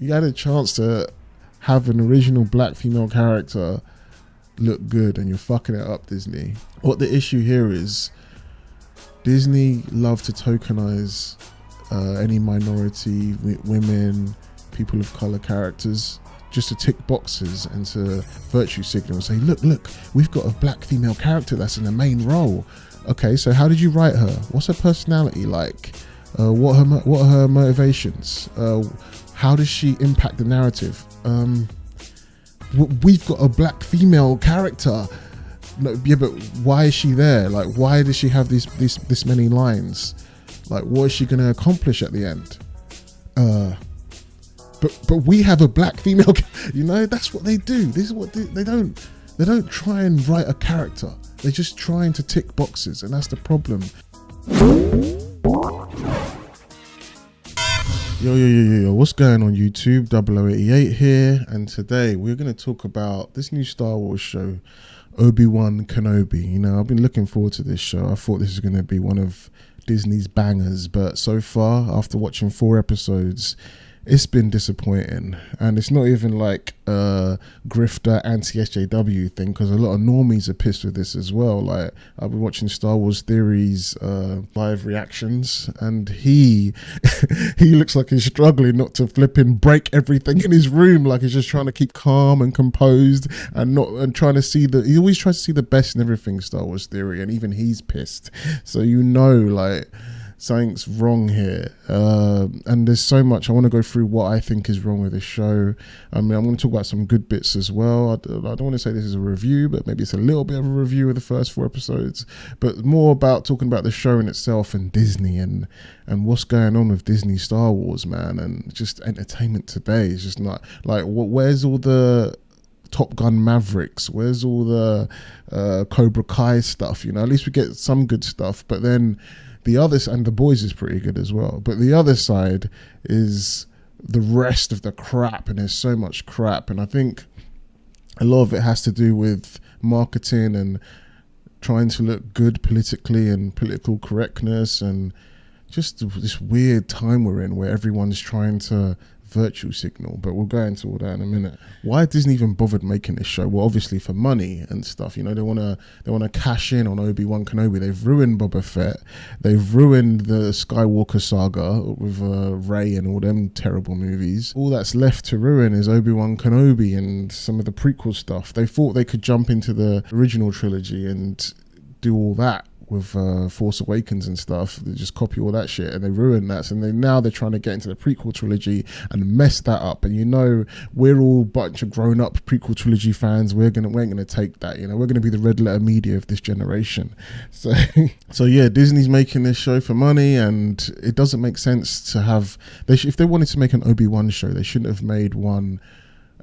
You had a chance to have an original black female character look good, and you're fucking it up, Disney. What the issue here is, Disney love to tokenize any minority, women, people of color characters, just to tick boxes and to virtue signal and say, look, we've got a black female character that's in the main role. Okay, so how did you write her? What's her personality like? What are her motivations? How does she impact the narrative? We've got a black female character. No, yeah, but why is she there? Like, why does she have this many lines? Like, what is she going to accomplish at the end? But we have a black female. You know, that's what they do. This is what they don't try and write a character. They're just trying to tick boxes, and that's the problem. Yo, what's going on YouTube? 0088 here, and today we're going to talk about this new Star Wars show, Obi Wan Kenobi. You know, I've been looking forward to this show. I thought this was going to be one of Disney's bangers, but so far, after watching 4 episodes, it's been disappointing. And it's not even like a grifter anti-SJW thing, because a lot of normies are pissed with this as well. Like, I've been watching Star Wars Theory's live reactions, and he looks like he's struggling not to flipping break everything in his room. Like, he's just trying to keep calm and composed and trying to see he always tries to see the best in everything, Star Wars Theory, and even he's pissed. So you know, like, something's wrong here, and there's so much. I want to go through what I think is wrong with this show. I mean, I'm going to talk about some good bits as well. I don't want to say this is a review, but maybe it's a little bit of a review of the first 4 episodes, but more about talking about the show in itself and Disney and what's going on with Disney Star Wars, man, and just entertainment today. It's just not like, where's all the Top Gun Mavericks? Where's all the Cobra Kai stuff? You know, at least we get some good stuff, but then the other, and The Boys is pretty good as well, but the other side is the rest of the crap, and there's so much crap, and I think a lot of it has to do with marketing and trying to look good politically and political correctness, and just this weird time we're in where everyone's trying to virtue signal. But we'll go into all that in a minute. Why Disney even bothered making this show? Well, obviously for money and stuff. You know, they want to cash in on Obi Wan Kenobi. They've ruined Boba Fett. They've ruined the Skywalker saga with Rey and all them terrible movies. All that's left to ruin is Obi Wan Kenobi and some of the prequel stuff. They thought they could jump into the original trilogy and do all that with Force Awakens and stuff. They just copy all that shit, and they ruined that. So now they're trying to get into the prequel trilogy and mess that up. And you know, we're all a bunch of grown-up prequel trilogy fans. We ain't gonna take that. You know, we're gonna be the red letter media of this generation. So yeah, Disney's making this show for money, and it doesn't make sense to have. If they wanted to make an Obi-Wan show, they shouldn't have made one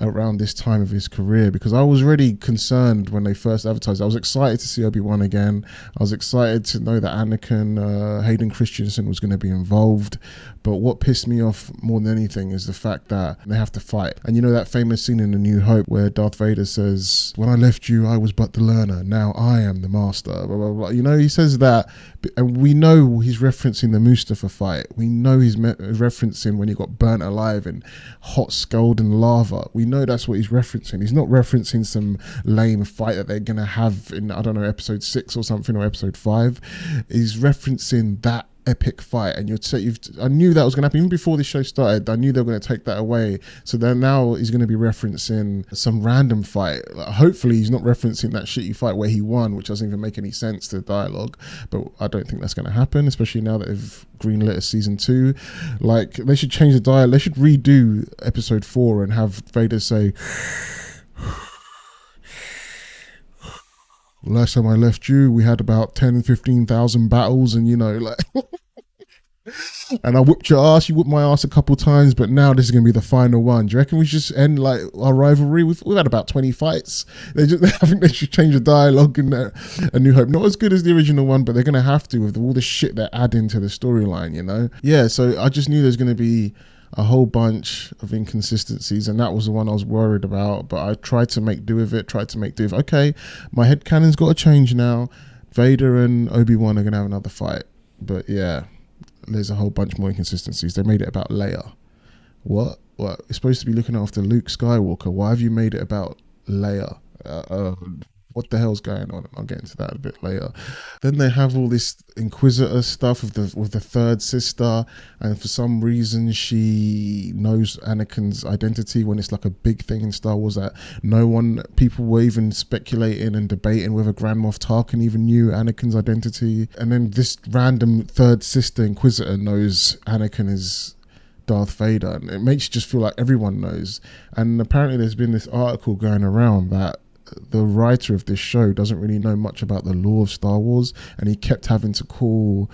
around this time of his career, because I was already concerned when they first advertised. I was excited to see Obi-Wan again. I was excited to know that Anakin, Hayden Christensen was going to be involved. But what pissed me off more than anything is the fact that they have to fight. And you know that famous scene in A New Hope where Darth Vader says, "When I left you, I was but the learner. Now I am the master." Blah, blah, blah. You know, he says that, and we know he's referencing the Mustafa fight. We know he's referencing when he got burnt alive in hot scalding lava. We know that's what he's referencing. He's not referencing some lame fight that they're going to have in, I don't know, episode 6 or something, or episode 5. He's referencing that epic fight, and I knew that was going to happen even before the show started. I knew they were going to take that away. So then now he's going to be referencing some random fight. Like, hopefully he's not referencing that shitty fight where he won, which doesn't even make any sense to the dialogue. But I don't think that's going to happen, especially now that they've greenlit a season 2. Like, they should change the dialogue. They should redo episode 4 and have Vader say, "Last time I left you, we had about 10,000-15,000 battles, and you know, like, and I whipped your ass, you whipped my ass a couple times, but now this is going to be the final one. Do you reckon we should just end like our rivalry? We've had about 20 fights. I think they should change the dialogue in A New Hope. Not as good as the original one, but they're going to have to with all the shit they're adding to the storyline, you know? Yeah, so I just knew there's going to be a whole bunch of inconsistencies, and that was the one I was worried about. But I tried to make do with it, okay, my headcanon's got to change now. Vader and Obi-Wan are going to have another fight. But yeah, there's a whole bunch more inconsistencies. They made it about Leia. What? what, it's supposed to be looking after Luke Skywalker. Why have you made it about Leia? What the hell's going on? I'll get into that a bit later. Then they have all this Inquisitor stuff with the third sister, and for some reason she knows Anakin's identity when it's like a big thing in Star Wars that people were even speculating and debating whether Grand Moff Tarkin even knew Anakin's identity. And then this random third sister Inquisitor knows Anakin is Darth Vader, and it makes you just feel like everyone knows. And apparently there's been this article going around that the writer of this show doesn't really know much about the lore of Star Wars, and he kept having to call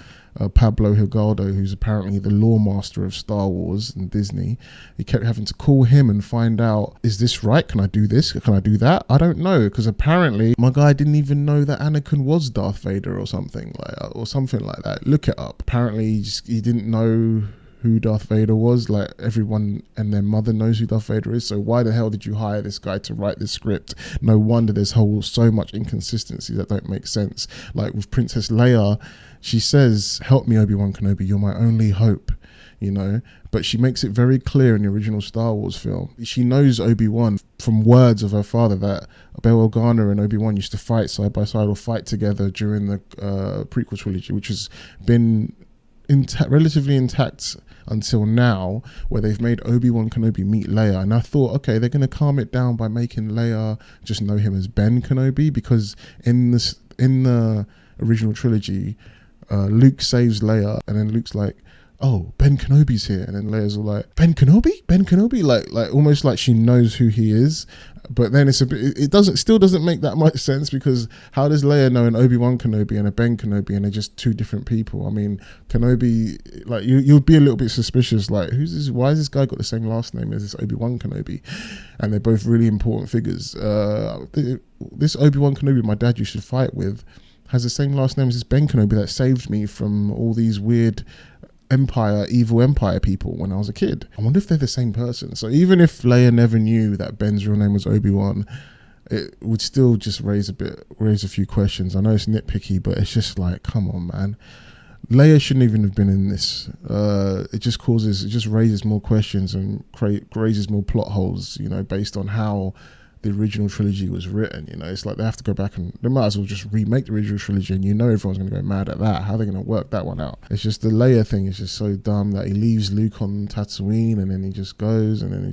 Pablo Hidalgo, who's apparently the lore master of Star Wars and Disney. He kept having to call him and find out, is this right? Can I do this? Can I do that? I don't know, because apparently my guy didn't even know that Anakin was Darth Vader or something like that. Look it up. Apparently he didn't know who Darth Vader was. Like, everyone and their mother knows who Darth Vader is, so why the hell did you hire this guy to write this script? No wonder there's so much inconsistency that don't make sense. Like with Princess Leia, she says, "Help me, Obi Wan Kenobi, you're my only hope," you know, but she makes it very clear in the original Star Wars film. She knows Obi-Wan from words of her father that Bail Organa and Obi-Wan used to fight side by side or fight together during the prequel trilogy, which has been relatively intact until now, where they've made Obi-Wan Kenobi meet Leia. And I thought, okay, they're going to calm it down by making Leia just know him as Ben Kenobi, because in the original trilogy, Luke saves Leia, and then Luke's like, "Oh, Ben Kenobi's here," and then Leia's all like, "Ben Kenobi," like almost like she knows who he is. But then it still doesn't make that much sense, because how does Leia know an Obi-Wan Kenobi and a Ben Kenobi, and they're just two different people? I mean, Kenobi, like you'd be a little bit suspicious, like, who's this? Why has this guy got the same last name as this Obi-Wan Kenobi? And they're both really important figures. This Obi-Wan Kenobi my dad used to fight with has the same last name as this Ben Kenobi that saved me from all these weird evil empire people when I was a kid. I wonder if they're the same person. So even if Leia never knew that Ben's real name was Obi-Wan, it would still just raise a few questions. I know it's nitpicky, but it's just like, come on, man. Leia shouldn't even have been in this. It just raises more questions and raises more plot holes, you know, based on how the original trilogy was written. You know, it's like they have to go back and they might as well just remake the original trilogy, and you know everyone's going to go mad at that. How are they going to work that one out? It's just the Leia thing is just so dumb that he leaves Luke on Tatooine and then he just goes, and then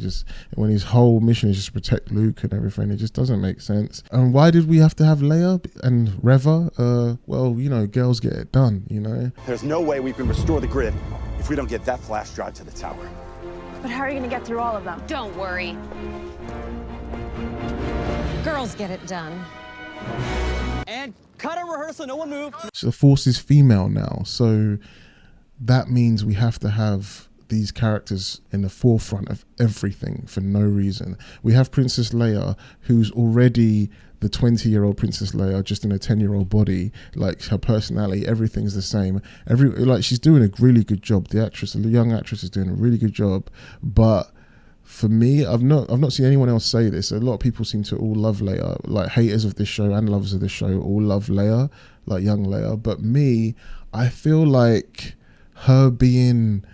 when his whole mission is just to protect Luke and everything, it just doesn't make sense. And why did we have to have Leia and Reva? Well, you know, girls get it done, you know. There's no way we can restore the grid if we don't get that flash drive to the tower. But how are you going to get through all of them? Don't worry. Girls get it done. And cut a rehearsal, no one move. So the Force is female now, so that means we have to have these characters in the forefront of everything for no reason. We have Princess Leia, who's already the 20-year-old Princess Leia, just in a 10-year-old body. Like, her personality, everything's the same. She's doing a really good job. The young actress is doing a really good job, but for me, I've not seen anyone else say this. A lot of people seem to all love Leia, like haters of this show and lovers of this show all love Leia, like young Leia. But me, I feel like her being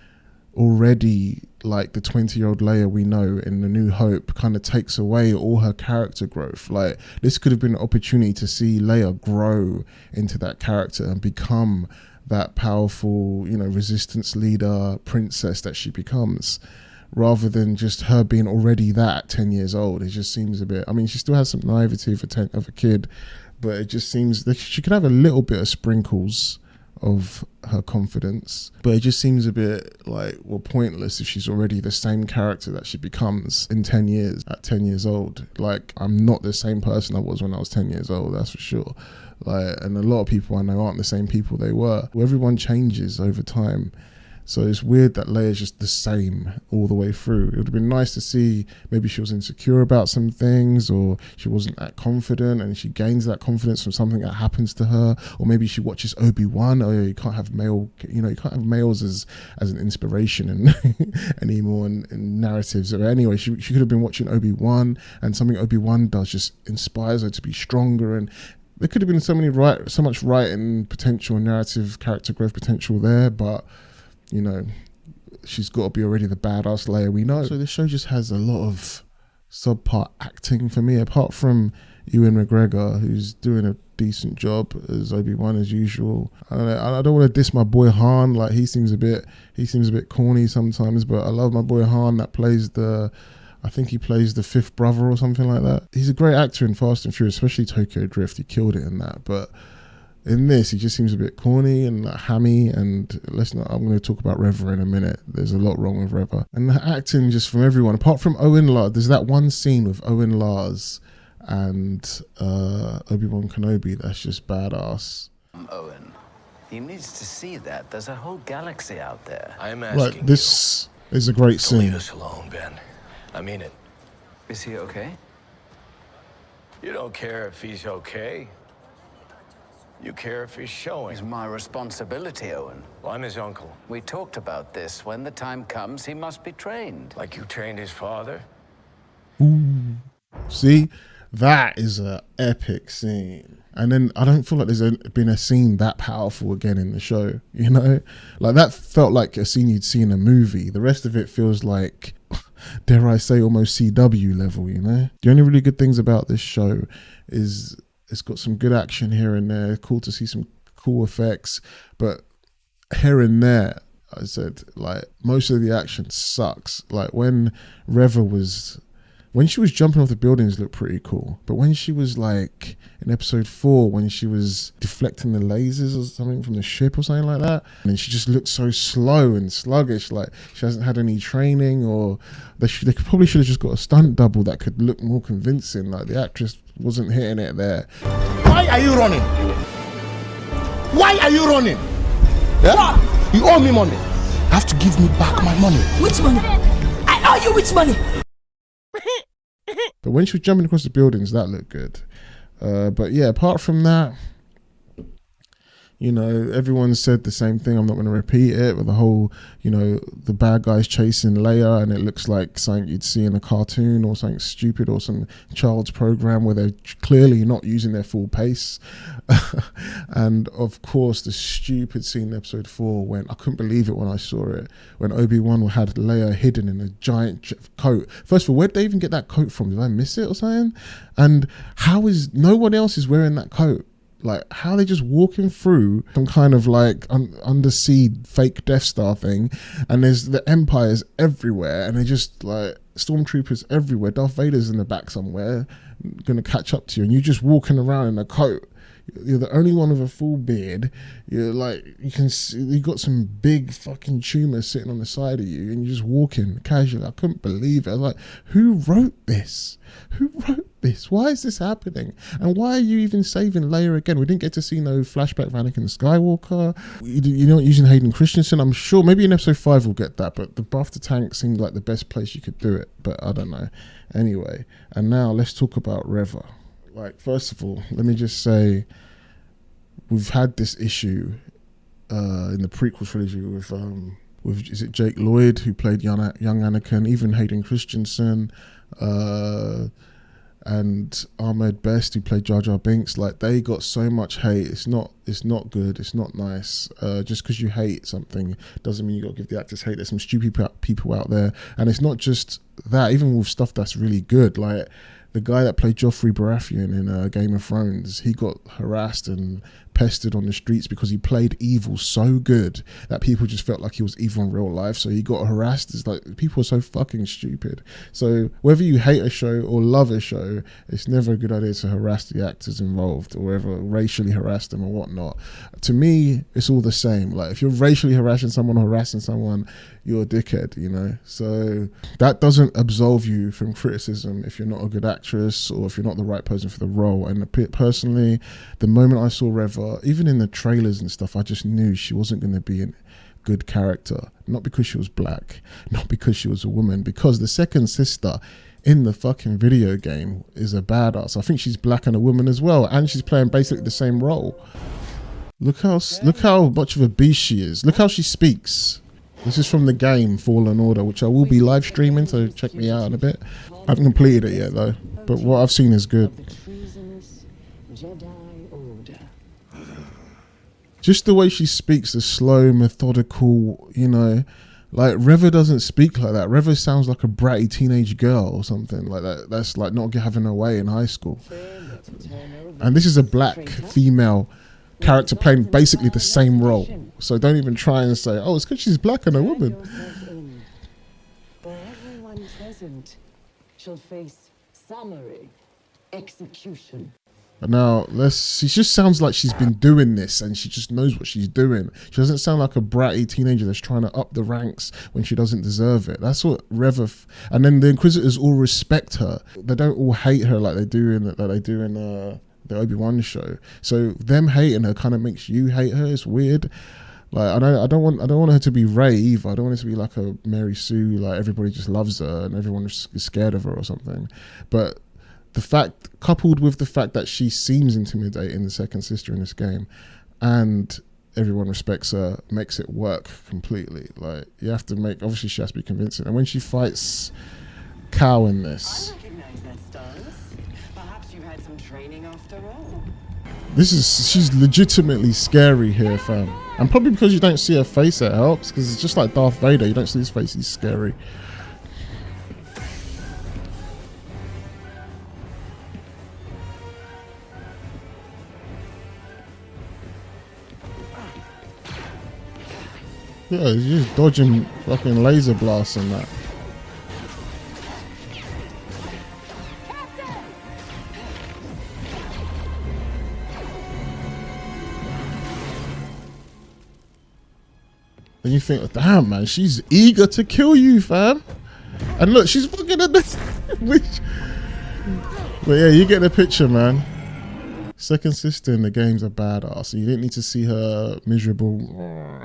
already like the 20-year-old Leia we know in The New Hope kind of takes away all her character growth. Like, this could have been an opportunity to see Leia grow into that character and become that powerful, you know, resistance leader, princess that she becomes, rather than just her being already that at 10 years old. It just seems a bit, I mean, she still has some naivety of a kid, but it just seems that she could have a little bit of sprinkles of her confidence, but it just seems a bit like, well, pointless if she's already the same character that she becomes in 10 years at 10 years old. Like, I'm not the same person I was when I was 10 years old, that's for sure. Like, and a lot of people I know aren't the same people they were. Everyone changes over time. So it's weird that Leia's just the same all the way through. It would have been nice to see maybe she was insecure about some things, or she wasn't that confident and she gains that confidence from something that happens to her, or maybe she watches Obi-Wan. Oh, you can't have males as an inspiration anymore in narratives. Or anyway, she could have been watching Obi-Wan, and something Obi-Wan does just inspires her to be stronger. And there could have been so much writing potential, narrative, character growth potential there, but you know, she's got to be already the badass Leia we know. So the show just has a lot of subpar acting for me, apart from Ewan McGregor, who's doing a decent job as Obi-Wan as usual. I don't want to diss my boy Han, like he seems a bit corny sometimes, but I love my boy Han that plays I think he plays the fifth brother or something like that. He's a great actor in Fast and Furious, especially Tokyo Drift. He killed it in that, but in this he just seems a bit corny and like hammy. And I'm going to talk about Reva in a minute. There's a lot wrong with Reva, and the acting just from everyone apart from Owen Lars. There's that one scene with Owen Lars and Obi Wan Kenobi that's just badass. Owen, he needs to see that there's a whole galaxy out there. I'm asking this is a great scene. Leave us alone, Ben. I mean it. Is he okay? You don't care if he's okay. You care if he's showing. It's my responsibility, Owen. Well, I'm his uncle. We talked about this. When the time comes, he must be trained. Like you trained his father? Ooh. See, that is an epic scene. And then I don't feel like there's been a scene that powerful again in the show, you know? Like that felt like a scene you'd see in a movie. The rest of it feels like, dare I say, almost CW level, you know? The only really good things about this show is it's got some good action here and there. Cool to see some cool effects, but here and there, I said, like most of the action sucks. Like when she was jumping off the buildings looked pretty cool, but when she was like in episode 4, when she was deflecting the lasers or something from the ship or something like that, and she just looked so slow and sluggish, like she hasn't had any training, or they probably should have just got a stunt double that could look more convincing. Like the actress wasn't hitting it there. Why are you running? Why are you running? Yeah? You owe me money. You have to give me back my money. Which money? I owe you which money? But when she was jumping across the buildings, that looked good. But yeah, apart from that, you know, everyone said the same thing. I'm not going to repeat it, with the whole, you know, the bad guys chasing Leia and it looks like something you'd see in a cartoon or something stupid or some child's program where they're clearly not using their full pace. And of course, the stupid scene in episode 4 when I couldn't believe it when I saw it, when Obi-Wan had Leia hidden in a giant coat. First of all, where'd they even get that coat from? Did I miss it or something? And how is no one else is wearing that coat? Like, how are they just walking through some kind of like undersea fake Death Star thing, and there's the Empires everywhere, and they're just like stormtroopers everywhere. Darth Vader's in the back somewhere, gonna catch up to you, and you're just walking around in a coat. You're the only one with a full beard. You're like, you can see you got some big fucking tumor sitting on the side of you, and you're just walking casually. I couldn't believe it. I was like, who wrote this? Who wrote this? Why is this happening? And why are you even saving Leia again? We didn't get to see no flashback of Anakin Skywalker. You're not using Hayden Christensen. I'm sure maybe in episode 5 we'll get that, but the Bafta tank seemed like the best place you could do it, but I don't know. Anyway, and now let's talk about Reva. Like, first of all, let me just say, we've had this issue in the prequel trilogy with is it Jake Lloyd, who played young Anakin, even Hayden Christensen, and Ahmed Best, who played Jar Jar Binks. Like, they got so much hate. It's not good. It's not nice. Just because you hate something doesn't mean you got to give the actors hate. There's some stupid people out there, and it's not just that. Even with stuff that's really good, like the guy that played Joffrey Baratheon in Game of Thrones, he got harassed and pestered on the streets because he played evil so good that people just felt like he was evil in real life. So he got harassed. It's like, people are so fucking stupid. So whether you hate a show or love a show, it's never a good idea to harass the actors involved or ever racially harass them or whatnot. To me, it's all the same. Like, if you're racially harassing someone or harassing someone, you're a dickhead, you know? So that doesn't absolve you from criticism if you're not a good actress or if you're not the right person for the role. And personally, the moment I saw Reva, even in the trailers and stuff, I just knew she wasn't going to be a good character. Not because she was black, not because she was a woman, because the second sister in the fucking video game is a badass. I think she's black and a woman as well, and she's playing basically the same role. Look how much of a beast she is. Look how she speaks. This is from the game Fallen Order, which I will be live streaming, so check me out in a bit. I haven't completed it yet though, but what I've seen is good. Just the way she speaks, the slow, methodical, you know, Like Reva doesn't speak like that. Reva sounds like a bratty teenage girl or something like that. That's like not having her way in high school. And this is a black female character playing basically the same role. So don't even try and say, oh, it's because she's black and a woman. For everyone present shall face summary execution. Now, she just sounds like she's been doing this and she just knows what she's doing. She doesn't sound like a bratty teenager that's trying to up the ranks when she doesn't deserve it. That's what Reva... And then the Inquisitors all respect her. They don't all hate her like they do in the Obi Wan show. So them hating her kind of makes you hate her. It's weird. Like I don't want her to be Rave. I don't want her to be like a Mary Sue. Like everybody just loves her and everyone is scared of her or something. But the fact, coupled with the fact that she seems intimidating, the second sister in this game, and everyone respects her, makes it work completely. Like you have to make, obviously she has to be convincing. And when she fights Cal in this, I recognize that stance. Perhaps you had some training after all. she's legitimately scary here, fam. And probably because you don't see her face, it helps, because it's just like Darth Vader. You don't see his face, he's scary. Yeah, he's just dodging fucking laser blasts and that. And you think, damn man, she's eager to kill you, fam. And look, she's fucking at this. But yeah, you get the picture, man. Second sister in the game's a badass. You didn't need to see her miserable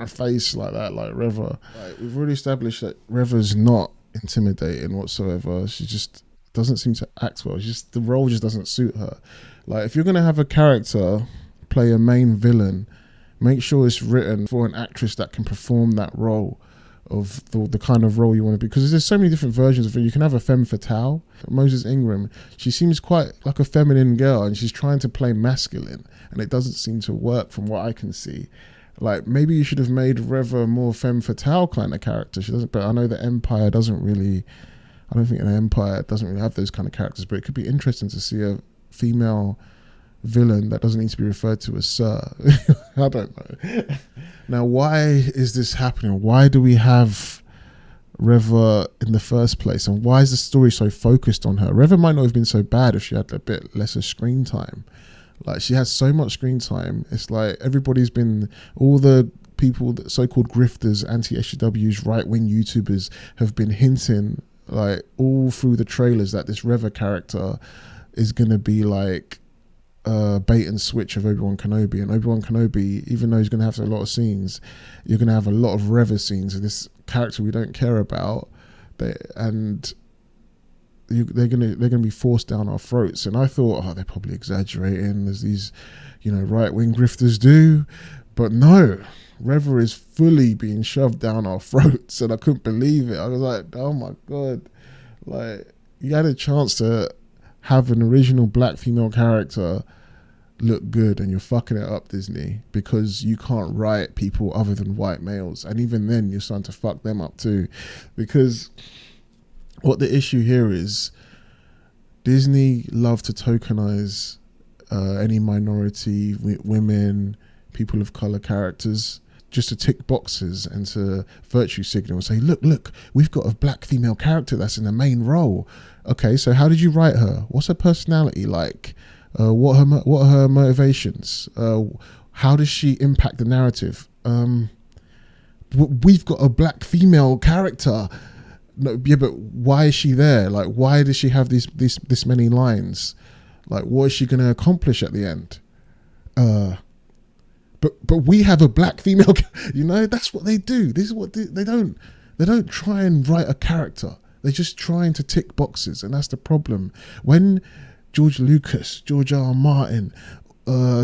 face like that, like Reva. Like, we've already established that Reva's not intimidating whatsoever. She just doesn't seem to act well. The role just doesn't suit her. Like, if you're gonna have a character play a main villain, make sure it's written for an actress that can perform that role of the kind of role you want to be, because there's so many different versions of it. You can have a femme fatale. Moses Ingram, she seems quite like a feminine girl and she's trying to play masculine and it doesn't seem to work from what I can see. Like maybe you should have made Reva a more femme fatale kind of character. She doesn't, but I know the Empire doesn't really, I don't think the Empire doesn't really have those kind of characters, but it could be interesting to see a female villain that doesn't need to be referred to as sir. I don't know. Now, why is this happening? Why do we have Reva in the first place? And why is the story so focused on her? Reva might not have been so bad if she had a bit lesser screen time. Like, she has so much screen time. It's like everybody's been, all the people, so-called grifters, anti-SJWs, right-wing YouTubers have been hinting, like, all through the trailers that this Reva character is going to be like bait and switch of Obi Wan Kenobi. And Obi Wan Kenobi, even though he's going to have a lot of scenes, you're going to have a lot of Reva scenes of this character we don't care about, and they're going to be forced down our throats. And I thought, oh, they're probably exaggerating, as these, you know, right-wing grifters do. But no, Reva is fully being shoved down our throats, and I couldn't believe it. I was like, oh my god, like, you had a chance to have an original black female character look good and you're fucking it up, Disney, because you can't write people other than white males. And even then you're starting to fuck them up too, because what the issue here is, Disney love to tokenize any minority, women, people of color characters, just to tick boxes and to virtue signal and say, look, we've got a black female character that's in the main role. Okay, so how did you write her? What's her personality like? What are her motivations? How does she impact the narrative? We've got a black female character. No, yeah, but why is she there? Like, why does she have this many lines? Like, what is she going to accomplish at the end? But we have a black female, you know, that's what they do. This is what they don't try and write a character. They're just trying to tick boxes, and that's the problem. When George Lucas, George R. Martin,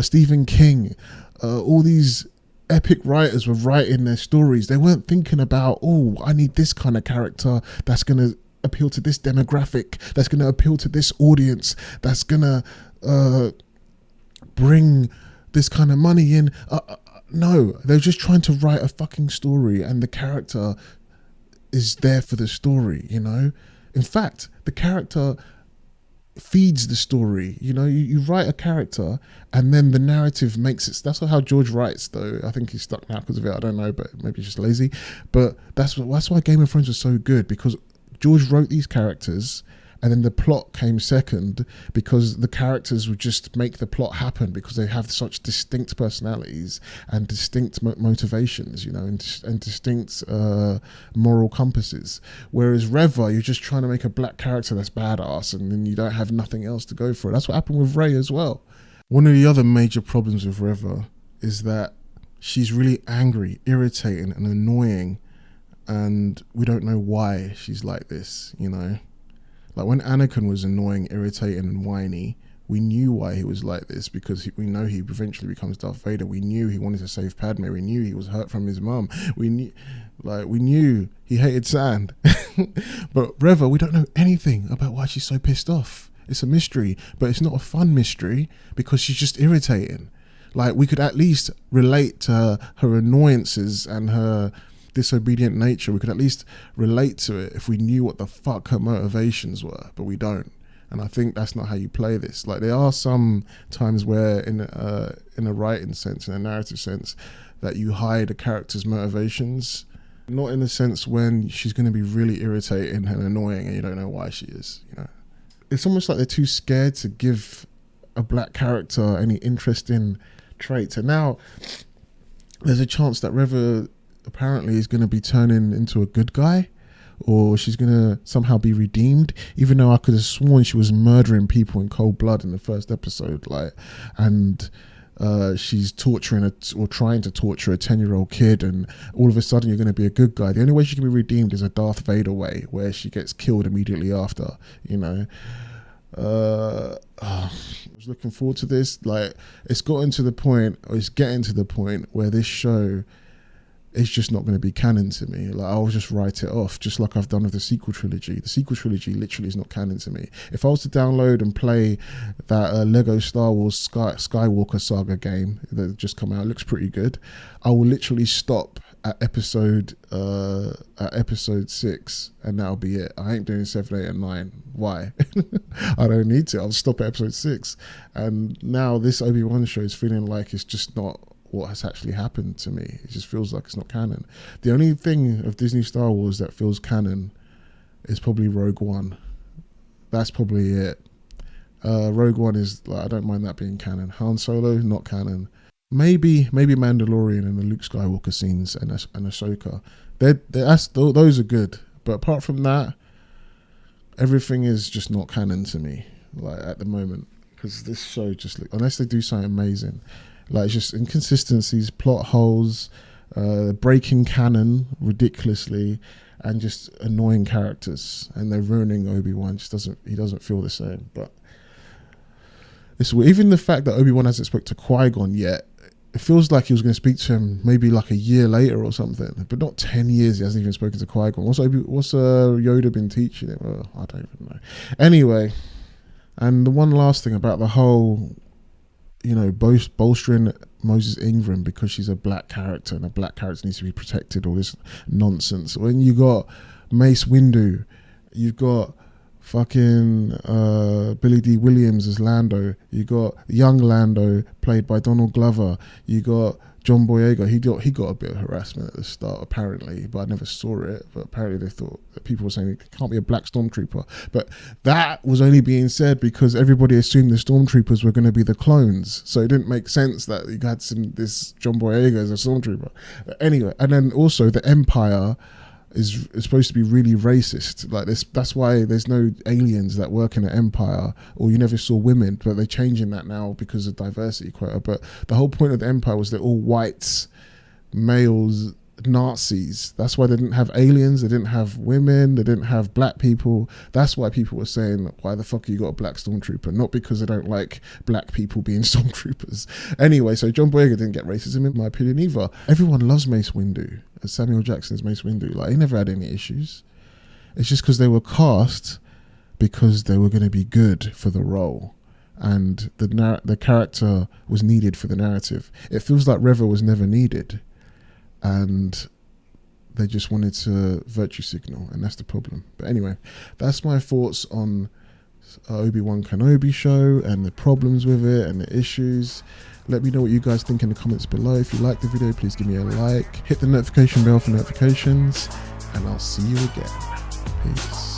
Stephen King, all these epic writers were writing their stories, they weren't thinking about, oh, I need this kind of character that's going to appeal to this demographic, that's going to appeal to this audience, that's going to bring this kind of money in. No, they're just trying to write a fucking story, and the character is there for the story, you know. In fact, the character feeds the story, you know. You write a character and then the narrative makes it. That's how George writes, though. I think he's stuck now because of it, I don't know, but maybe he's just lazy. But that's why Game of Thrones was so good, because George wrote these characters and then the plot came second, because the characters would just make the plot happen because they have such distinct personalities and distinct motivations, you know, and distinct moral compasses. Whereas Reva, you're just trying to make a black character that's badass and then you don't have nothing else to go for. That's what happened with Rey as well. One of the other major problems with Reva is that she's really angry, irritating and annoying, and we don't know why she's like this, you know. Like when Anakin was annoying, irritating and whiny, we knew why he was like this, because we know he eventually becomes Darth Vader. We knew he wanted to save Padme. We knew he was hurt from his mum. We knew he hated sand. But Reva, we don't know anything about why she's so pissed off. It's a mystery, but it's not a fun mystery because she's just irritating. Like, we could at least relate to her annoyances and her disobedient nature. We could at least relate to it if we knew what the fuck her motivations were, but we don't. And I think that's not how you play this. Like, there are some times where in a writing sense, in a narrative sense, that you hide a character's motivations, not in the sense when she's going to be really irritating and annoying and you don't know why she is, you know. It's almost like they're too scared to give a black character any interesting traits. And now there's a chance that Reva apparently is going to be turning into a good guy, or she's going to somehow be redeemed, even though I could have sworn she was murdering people in cold blood in the first episode, like, and she's torturing or trying to torture a 10-year-old kid, and all of a sudden you're going to be a good guy. The only way she can be redeemed is a Darth Vader way, where she gets killed immediately after, you know. I was looking forward to this. Like, it's getting to the point where this show, it's just not going to be canon to me. Like, I'll just write it off, just like I've done with the sequel trilogy. The sequel trilogy literally is not canon to me. If I was to download and play that Lego Star Wars Skywalker saga game that just come out, it looks pretty good, I will literally stop at episode 6, and that'll be it. I ain't doing 7, 8 and 9. Why? I don't need to. I'll stop at episode 6. And now this Obi Wan show is feeling like it's just not what has actually happened to me. It just feels like it's not canon. The only thing of Disney Star Wars that feels canon is probably Rogue One. That's probably it. Rogue One is, like, I don't mind that being canon. Han Solo, not canon. Maybe Mandalorian and the Luke Skywalker scenes and Ahsoka. Those are good. But apart from that, everything is just not canon to me, like, at the moment. Because this show just, unless they do something amazing, like, it's just inconsistencies, plot holes, breaking canon ridiculously, and just annoying characters. And they're ruining Obi-Wan. He doesn't feel the same. But it's even the fact that Obi-Wan hasn't spoke to Qui-Gon yet. It feels like he was going to speak to him maybe like a year later or something, but not 10 years. He hasn't even spoken to Qui-Gon. What's Yoda been teaching him? Well, I don't even know. Anyway, and the one last thing about the whole, you know, bolstering Moses Ingram because she's a black character and a black character needs to be protected, all this nonsense. When you got Mace Windu, you've got fucking Billy D. Williams as Lando, you got young Lando played by Donald Glover, you got John Boyega. He got a bit of harassment at the start apparently, but I never saw it. But apparently they thought that people were saying it can't be a black stormtrooper, but that was only being said because everybody assumed the stormtroopers were going to be the clones, so it didn't make sense that you had this John Boyega as a stormtrooper. Anyway, and then also the Empire is supposed to be really racist. Like this, that's why there's no aliens that work in the Empire, or you never saw women, but they're changing that now because of diversity quota. But the whole point of the Empire was they're all whites, males, Nazis. That's why they didn't have aliens, they didn't have women, they didn't have black people. That's why people were saying, why the fuck you got a black stormtrooper? Not because they don't like black people being stormtroopers. Anyway, so John Boyega didn't get racism in my opinion either. Everyone loves Mace Windu. Samuel Jackson's Mace Windu. Like, he never had any issues. It's just because they were cast because they were going to be good for the role, and the character was needed for the narrative. It feels like Reva was never needed, and they just wanted to virtue signal, and that's the problem. But anyway, that's my thoughts on Obi Wan Kenobi show and the problems with it and the issues. Let me know what you guys think in the comments below. If you like the video, please give me a like, hit the notification bell for notifications, and I'll see you again. Peace.